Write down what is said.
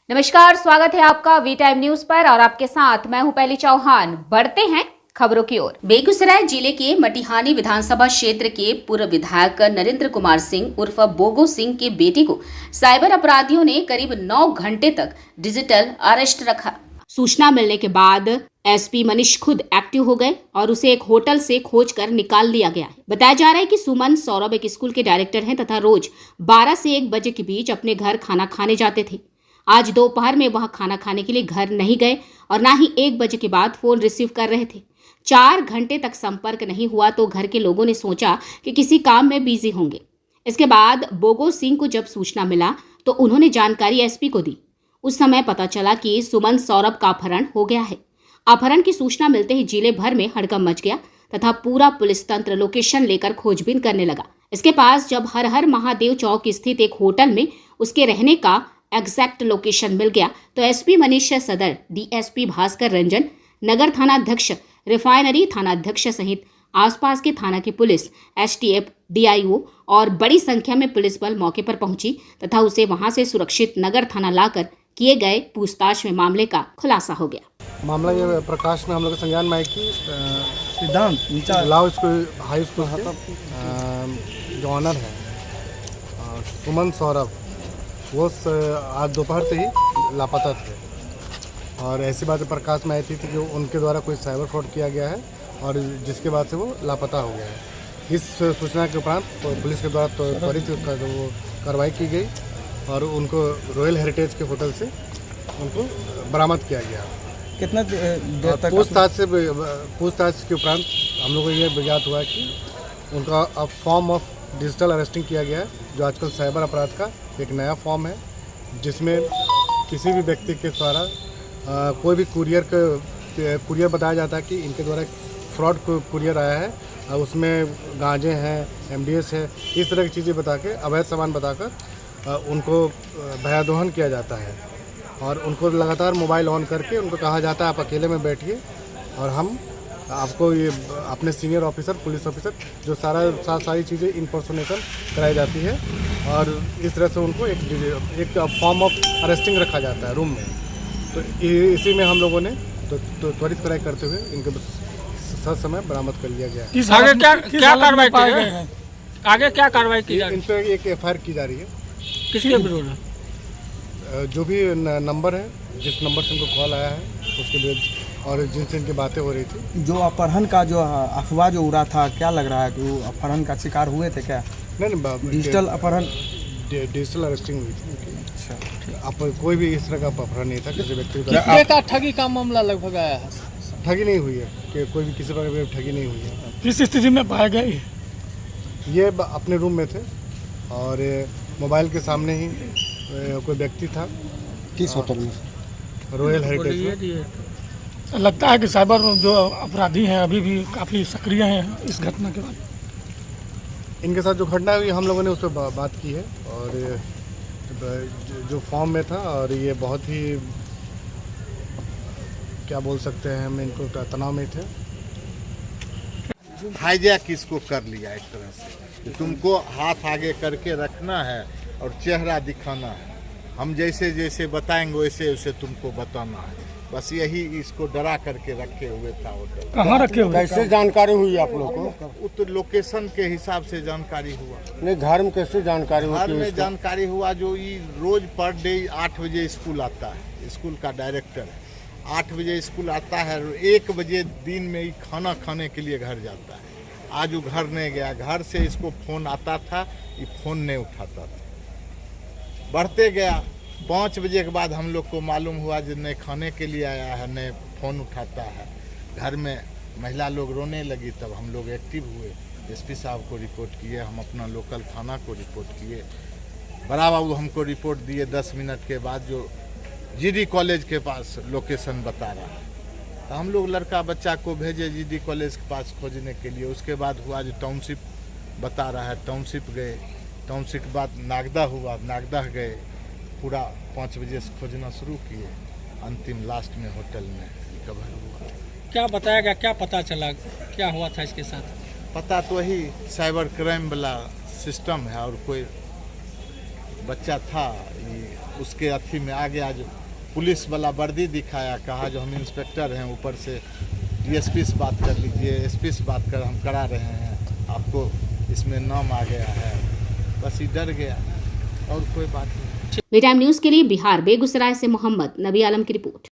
नमस्कार, स्वागत है आपका वी टाइम न्यूज पर और आपके साथ मैं हूं पहली चौहान। बढ़ते हैं खबरों की ओर। बेगूसराय जिले के मटिहानी विधानसभा क्षेत्र के पूर्व विधायक नरेंद्र कुमार सिंह उर्फ बोगो सिंह के बेटे को साइबर अपराधियों ने करीब 9 घंटे तक डिजिटल अरेस्ट रखा। सूचना मिलने के बाद एसपी मनीष खुद एक्टिव हो गए और उसे एक होटल से खोजकर निकाल लिया गया है। बताया जा रहा है कि सुमन सौरभ एक स्कूल के डायरेक्टर हैं तथा रोज 12 से 1 बजे के बीच अपने घर खाना खाने जाते थे। आज दोपहर में वह खाना खाने के लिए घर नहीं गए और ना ही 1 बजे के बाद फोन रिसीव कर रहे थे। 4 घंटे तक संपर्क नहीं हुआ तो घर के लोगों ने सोचा कि किसी काम में बिजी होंगे। इसके बाद बोगो सिंह को जब सूचना मिला तो उन्होंने जानकारी एसपी को दी। उस समय पता चला कि सुमन सौरभ का अपहरण हो गया है। अपहरण की सूचना मिलते ही जिले भर में हड़कंप मच गया तथा पूरा पुलिस तंत्र लोकेशन लेकर खोजबीन करने लगा। इसके पास जब हर हर महादेव चौक स्थित एक होटल में उसके रहने का एग्जैक्ट लोकेशन मिल गया तो एसपी मनीष सदर, डीएसपी भास्कर रंजन, नगर थाना अध्यक्ष, रिफाइनरी थाना अध्यक्ष सहित आसपास के थाना की पुलिस, एसटीएफ, डीआईओ और बड़ी संख्या में पुलिस बल मौके पर पहुंची तथा उसे वहां से सुरक्षित नगर थाना लाकर किए गए पूछताछ में मामले का खुलासा हो गया। मामला ये प्रकाश में हम लोग संज्ञान में आया कि सिद्धांत लाव स्कूल हाई स्कूल जो ऑनर है सुमन सौरभ, वो आज दोपहर से ही लापता थे और ऐसी बातें प्रकाश में आई थी कि उनके द्वारा कोई साइबर फ्रॉड किया गया है और जिसके बाद से वो लापता हो गया है। इस सूचना के उपरांत पुलिस के द्वारा त्वरित वो कार्रवाई की गई और उनको रॉयल हेरिटेज के होटल से उनको बरामद किया गया। कितना देर तक पूछताछ के उपरांत हम लोगों को ये ज्ञात हुआ कि उनका अब फॉर्म ऑफ डिजिटल अरेस्टिंग किया गया है, जो आजकल साइबर अपराध का एक नया फॉर्म है, जिसमें किसी भी व्यक्ति के द्वारा कोई भी कुरियर बताया जाता है कि इनके द्वारा फ्रॉड कुरियर आया है, उसमें गांजे हैं, एमडीएस है, इस तरह की चीज़ें बता के अवैध सामान बताकर उनको भयादोहन किया जाता है और उनको लगातार मोबाइल ऑन करके उनको कहा जाता है आप अकेले में बैठिए और हम आपको ये अपने सीनियर ऑफिसर, पुलिस ऑफिसर जो सारी चीज़ें इम्पर्सोनेशन कराई जाती है और इस तरह से उनको एक फॉर्म ऑफ अरेस्टिंग रखा जाता है रूम में। तो इसी में हम लोगों ने तो त्वरित कार्रवाई करते हुए इनके सही समय बरामद कर लिया गया है। आगे क्या कार्रवाई की गई है? आगे क्या कार्रवाई की जा रही है? इन पर एक एफआईआर की जा रही है। किसके विरुद्ध? जो भी नंबर है, जिस नंबर से उनको कॉल आया है उसके विरुद्ध और जिनसे इनकी बातें हो रही थी। जो अपहरण का जो अफवाह जो उड़ा था, क्या लग रहा है कि वो अपहरण का शिकार हुए थे क्या? नहीं, डिजिटल अपहरण, डिजिटल अरेस्टिंग हुई थी। अच्छा, अब कोई भी इस तरह का अपहरण नहीं था किसी व्यक्ति का। ठगी का मामला लगभग आया है? ठगी नहीं हुई है कि कोई भी किसी प्रकार की ठगी नहीं हुई है। किस स्थिति में पाए गए? ये अपने रूम में थे और मोबाइल के सामने ही कोई व्यक्ति था। किस होटल में? रॉयल हेरिटेज में। लगता है कि साइबर जो अपराधी हैं अभी भी काफ़ी सक्रिय हैं इस घटना के बाद। इनके साथ जो घटना हुई हम लोगों ने उस पर बात की है और जो फॉर्म में था और ये बहुत ही क्या बोल सकते हैं, हम इनको तनाव में थे। हाईजैक इसको कर लिया एक तरह से कि तुमको हाथ आगे करके रखना है और चेहरा दिखाना है, हम जैसे जैसे बताएंगे वैसे वैसे तुमको बताना है, बस यही इसको डरा करके रखे हुए था होटल। कहाँ रखे हुए? कैसे जानकारी हुई आप लोग को? वो तो लोकेशन के हिसाब से जानकारी हुआ। नहीं, घर में कैसे जानकारी घर में जानकारी हुआ, जो ये रोज पर डे 8 बजे स्कूल आता है, स्कूल का डायरेक्टर है, 8 बजे स्कूल आता है, 1 बजे दिन में ही खाना खाने के लिए घर जाता है। आज वो घर नहीं गया, घर से इसको फ़ोन आता था, ये फ़ोन नहीं उठाता था, बढ़ते गया। 5 बजे के बाद हम लोग को मालूम हुआ जो नहीं खाने के लिए आया है, नहीं फ़ोन उठाता है। घर में महिला लोग रोने लगी, तब हम लोग एक्टिव हुए, एसपी साहब को रिपोर्ट किए, हम अपना लोकल थाना को रिपोर्ट किए। बड़ा बाबू हमको रिपोर्ट दिए 10 मिनट के बाद, जो जीडी कॉलेज के पास लोकेशन बता रहा है, तो हम लोग लड़का बच्चा को भेजे जीडी कॉलेज के पास खोजने के लिए। उसके बाद हुआ जो टाउनशिप बता रहा है, टाउनशिप गए, टाउनशिप के बाद नागदा हुआ, नागदा गए, पूरा 5 बजे से खोजना शुरू किए, अंतिम लास्ट में होटल में रिकवर हुआ। क्या बताया गया, क्या पता चला, क्या हुआ था इसके साथ? पता तो वही साइबर क्राइम वाला सिस्टम है और कोई बच्चा था, उसके अथी में आ गया, जो पुलिस वाला वर्दी दिखाया, कहा जो हम इंस्पेक्टर हैं, ऊपर से डीएसपी से बात कर लीजिए, एसपी से बात कर, हम करा रहे हैं, आपको इसमें नाम आ गया है। बस ही डर गया और कोई बात नहीं। वी टाइम न्यूज के लिए बिहार बेगूसराय से मोहम्मद नबी आलम की रिपोर्ट।